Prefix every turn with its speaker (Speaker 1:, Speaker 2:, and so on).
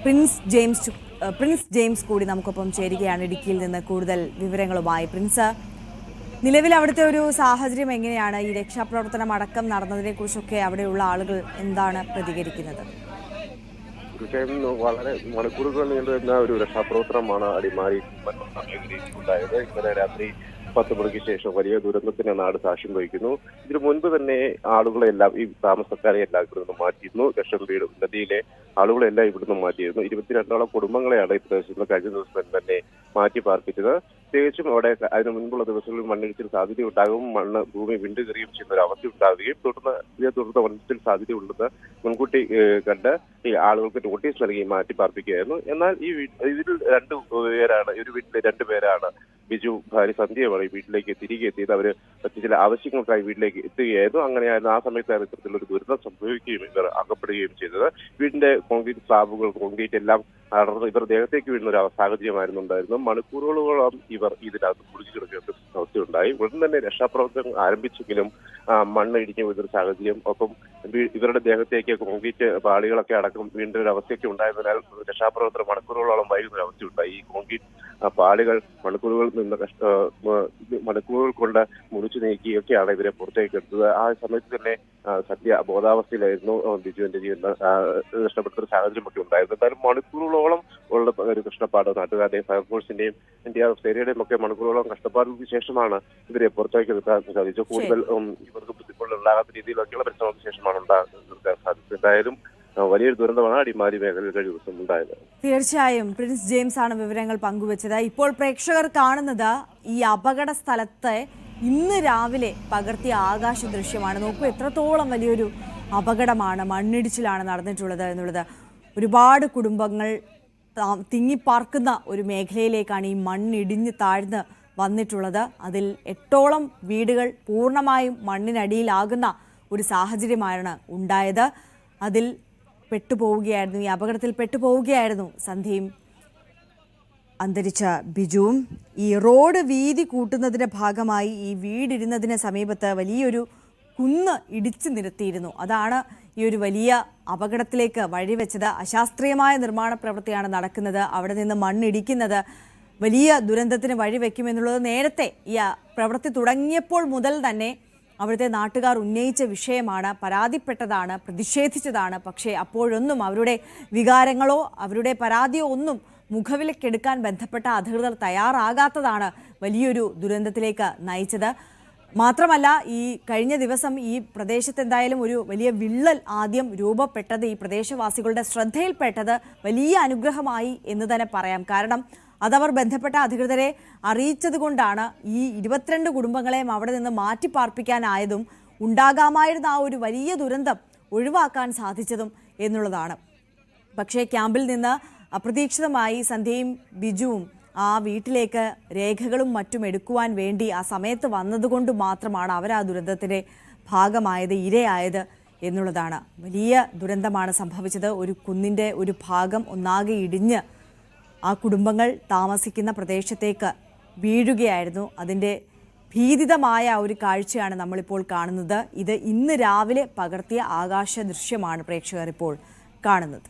Speaker 1: Prince James കൂടി നമുക്കൊപ്പം ചേരുകയാണ് ഇടുക്കിയിൽ നിന്ന് കൂടുതൽ വിവരങ്ങളുമായി. പ്രിൻസ്, നിലവിൽ അവിടുത്തെ ഒരു സാഹചര്യം എങ്ങനെയാണ്? ഈ രക്ഷാപ്രവർത്തനം അടക്കം നടന്നതിനെ കുറിച്ചൊക്കെ അവിടെയുള്ള ആളുകൾ എന്താണ് പ്രതികരിക്കുന്നത്?
Speaker 2: തീർച്ചയായും വളരെ മണിക്കൂറുകൾ നീണ്ടുവരുന്ന ഒരു രക്ഷാപ്രവർത്തനമാണ് അടിമാലി ഉണ്ടായത്. ഇന്നലെ രാത്രി 10 മണിക്ക് ശേഷം വലിയ ദുരന്തത്തിന് നാട് സാക്ഷ്യം വഹിക്കുന്നു. ഇതിനു മുൻപ് തന്നെ ആളുകളെല്ലാം, ഈ താമസക്കാരെ എല്ലാം ഇവിടുന്ന് മാറ്റിയിരുന്നു. ലക്ഷംവീട് നദിയിലെ ആളുകളെല്ലാം ഇവിടുന്ന് മാറ്റിയിരുന്നു. 22ഓളം കുടുംബങ്ങളെയാണ് ഈ പ്രദേശത്ത് കഴിഞ്ഞ ദിവസം തന്നെ മാറ്റി പാർപ്പിച്ചത്. പ്രത്യേകിച്ചും അവിടെ അതിന് മുൻപുള്ള ദിവസങ്ങളിൽ മണ്ണിടിച്ചിൽ സാധ്യതയുണ്ടാകും, ഭൂമി വിണ്ടുകയറുകയും ചെയ്യുന്ന ഒരു അവസ്ഥ ഉണ്ടാവുകയും തുടർന്ന് മണ്ണിടിച്ചിൽ സാധ്യതയുണ്ടെന്ന് മുൻകൂട്ടി കണ്ട് ഈ ആളുകൾക്ക് നോട്ടീസ് നൽകി മാറ്റി പാർപ്പിക്കുകയായിരുന്നു. എന്നാൽ ഇതിൽ രണ്ടുപേരാണ്, ഒരു വീട്ടിലെ 2 പേരാണ്, ബിജു ഭാര്യ സന്ധ്യയുമാണ് ഈ വീട്ടിലേക്ക് തിരികെ എത്തിയത്. അവര് ചില ആവശ്യങ്ങൾക്കായി വീട്ടിലേക്ക് എത്തുകയായിരുന്നു. അങ്ങനെയായിരുന്നു ആ സമയത്താണ് ഇത്തരത്തിലൊരു ദുരിതം സംഭവിക്കുകയും ഇവർ അകപ്പെടുകയും ചെയ്തത്. വീടിന്റെ കോൺക്രീറ്റ് സ്ലാബുകൾ, കോൺക്രീറ്റ് എല്ലാം അടർന്ന് ഇവർ ദേഹത്തേക്ക് വീഴുന്ന ഒരു സാഹചര്യമായിരുന്നു ഉണ്ടായിരുന്നു. മണിക്കൂറുകളോളം ഇവർ ഇതിനകത്ത് കുടിച്ചു കിടക്കേണ്ട അവസ്ഥയുണ്ടായി. ഉടൻ തന്നെ രക്ഷാപ്രവർത്തനം ആരംഭിച്ചെങ്കിലും മണ്ണ് ഇടിഞ്ഞു വീഴുന്ന സാഹചര്യം, ഒപ്പം ഇവരുടെ ദേഹത്തേക്ക് കോൺക്രീറ്റ് പാളികളൊക്കെ അടക്കം വീണ്ടും ഒരു അവസ്ഥയൊക്കെ ഉണ്ടായതിനാൽ രക്ഷാപ്രവർത്തനം മണിക്കൂറുകളോളം വൈകുന്ന ഒരു അവസ്ഥയുണ്ടായി. ഈ കോൺക്രീറ്റ് പാളികൾ മണിക്കൂറുകൾ കൊണ്ട് മുറിച്ചു നീക്കിയൊക്കെയാണ് ഇവരെ പുറത്തേക്ക് എടുത്തത്. ആ സമയത്ത് തന്നെ സദ്യ ബോധാവസ്ഥയിലായിരുന്നു. ബിജുവിന്റെ ജീവൻ നഷ്ടപ്പെട്ട ഒരു സാഹചര്യമൊക്കെ ഉണ്ടായിരുന്നു. എന്തായാലും മണിക്കൂറുകളോളം ഉള്ള ഒരു കഷ്ടപ്പാട് നാട്ടുകാരുടെയും ഫയർഫോഴ്സിന്റെയും NDRF സേനയുടെയും ഒക്കെ മണിക്കൂറുകളോളം കഷ്ടപ്പാടിന് ശേഷമാണ് ഇവരെ പുറത്തേക്ക് എടുക്കാൻ സാധിച്ചത്. കൂടുതൽ ഇവർക്ക് ബുദ്ധിമുട്ടുകൾ ഉണ്ടാകാത്ത രീതിയിലൊക്കെയുള്ള പരിശ്രമത്തിന് ശേഷമാണ് നിർത്താൻ സാധിച്ചത്. എന്തായാലും വലിയൊരു ദുരന്തമാണ് അടിമാലി മേഖലയിൽ കഴിഞ്ഞ ദിവസം ഉണ്ടായത്.
Speaker 1: തീർച്ചയായും പ്രിൻസ് ജെയിംസ് ആണ് വിവരങ്ങൾ പങ്കുവച്ചത്. ഇപ്പോൾ പ്രേക്ഷകർ കാണുന്നത് ഈ അപകട സ്ഥലത്തെ ഇന്ന് രാവിലെ പകർത്തിയ ആകാശ ദൃശ്യമാണ്. നോക്കൂ, എത്രത്തോളം വലിയൊരു അപകടമാണ്, മണ്ണിടിച്ചിലാണ് നടന്നിട്ടുള്ളത് എന്നുള്ളത്. ഒരുപാട് കുടുംബങ്ങൾ തിങ്ങിപ്പാർക്കുന്ന ഒരു മേഖലയിലേക്കാണ് ഈ മണ്ണിടിഞ്ഞ് താഴ്ന്ന് വന്നിട്ടുള്ളത്. അതിൽ 8ഓളം വീടുകൾ പൂർണ്ണമായും മണ്ണിനടിയിലാകുന്ന ഒരു സാഹചര്യമാണ് ഉണ്ടായത്. അതിൽ പെട്ടുപോവുകയായിരുന്നു, ഈ അപകടത്തിൽ പെട്ടുപോവുകയായിരുന്നു സന്ധ്യയും അന്തരിച്ച ബിജുവും. ഈ റോഡ് വീതി കൂട്ടുന്നതിൻ്റെ ഭാഗമായി ഈ വീടിരുന്നതിന് സമീപത്ത് വലിയൊരു കുന്ന് ഇടിച്ചു നിരത്തിയിരുന്നു. അതാണ് ഈ ഒരു വലിയ അപകടത്തിലേക്ക് വഴിവെച്ചത്. അശാസ്ത്രീയമായ നിർമ്മാണ പ്രവൃത്തിയാണ് നടക്കുന്നത്. അവിടെ നിന്ന് മണ്ണിടിക്കുന്നത് വലിയ ദുരന്തത്തിന് വഴിവെക്കുമെന്നുള്ളത് നേരത്തെ ഈ പ്രവൃത്തി തുടങ്ങിയപ്പോൾ മുതൽ തന്നെ അവിടുത്തെ നാട്ടുകാർ ഉന്നയിച്ച വിഷയമാണ്, പരാതിപ്പെട്ടതാണ്, പ്രതിഷേധിച്ചതാണ്. പക്ഷേ അപ്പോഴൊന്നും അവരുടെ വികാരങ്ങളോ അവരുടെ പരാതിയോ ഒന്നും മുഖവിലക്കെടുക്കാൻ ബന്ധപ്പെട്ട അധികൃതർ തയ്യാറാകാത്തതാണ് വലിയൊരു ദുരന്തത്തിലേക്ക് നയിച്ചത്. മാത്രമല്ല, ഈ കഴിഞ്ഞ ദിവസം ഈ പ്രദേശത്ത് എന്തായാലും ഒരു വലിയ വിള്ളൽ ആദ്യം രൂപപ്പെട്ടത് ഈ പ്രദേശവാസികളുടെ ശ്രദ്ധയിൽപ്പെട്ടത് വലിയ അനുഗ്രഹമായി എന്ന് തന്നെ പറയാം. കാരണം അതവർ ബന്ധപ്പെട്ട അധികൃതരെ അറിയിച്ചത് കൊണ്ടാണ് ഈ 22 കുടുംബങ്ങളെയും അവിടെ നിന്ന് മാറ്റിപ്പാർപ്പിക്കാനായതും ഉണ്ടാകാമായിരുന്ന ആ ഒരു വലിയ ദുരന്തം ഒഴിവാക്കാൻ സാധിച്ചതും എന്നുള്ളതാണ്. പക്ഷേ ക്യാമ്പിൽ നിന്ന് അപ്രതീക്ഷിതമായി സന്ധ്യയും ബിജുവും ആ വീട്ടിലേക്ക് രേഖകളും മറ്റും എടുക്കുവാൻ വേണ്ടി ആ സമയത്ത് വന്നതുകൊണ്ട് മാത്രമാണ് അവർ ആ ദുരന്തത്തിൻ്റെ ഭാഗമായത്, ഇരയായത് എന്നുള്ളതാണ്. വലിയ ദുരന്തമാണ് സംഭവിച്ചത്. ഒരു കുന്നിൻ്റെ ഒരു ഭാഗം ഒന്നാകെ ഇടിഞ്ഞ് ആ കുടുംബങ്ങൾ താമസിക്കുന്ന പ്രദേശത്തേക്ക് വീഴുകയായിരുന്നു. അതിൻ്റെ ഭീതിതമായ ഒരു കാഴ്ചയാണ് നമ്മളിപ്പോൾ കാണുന്നത്. ഇത് ഇന്ന് രാവിലെ പകർത്തിയ ആകാശ ദൃശ്യമാണ് പ്രേക്ഷകർ ഇപ്പോൾ കാണുന്നത്.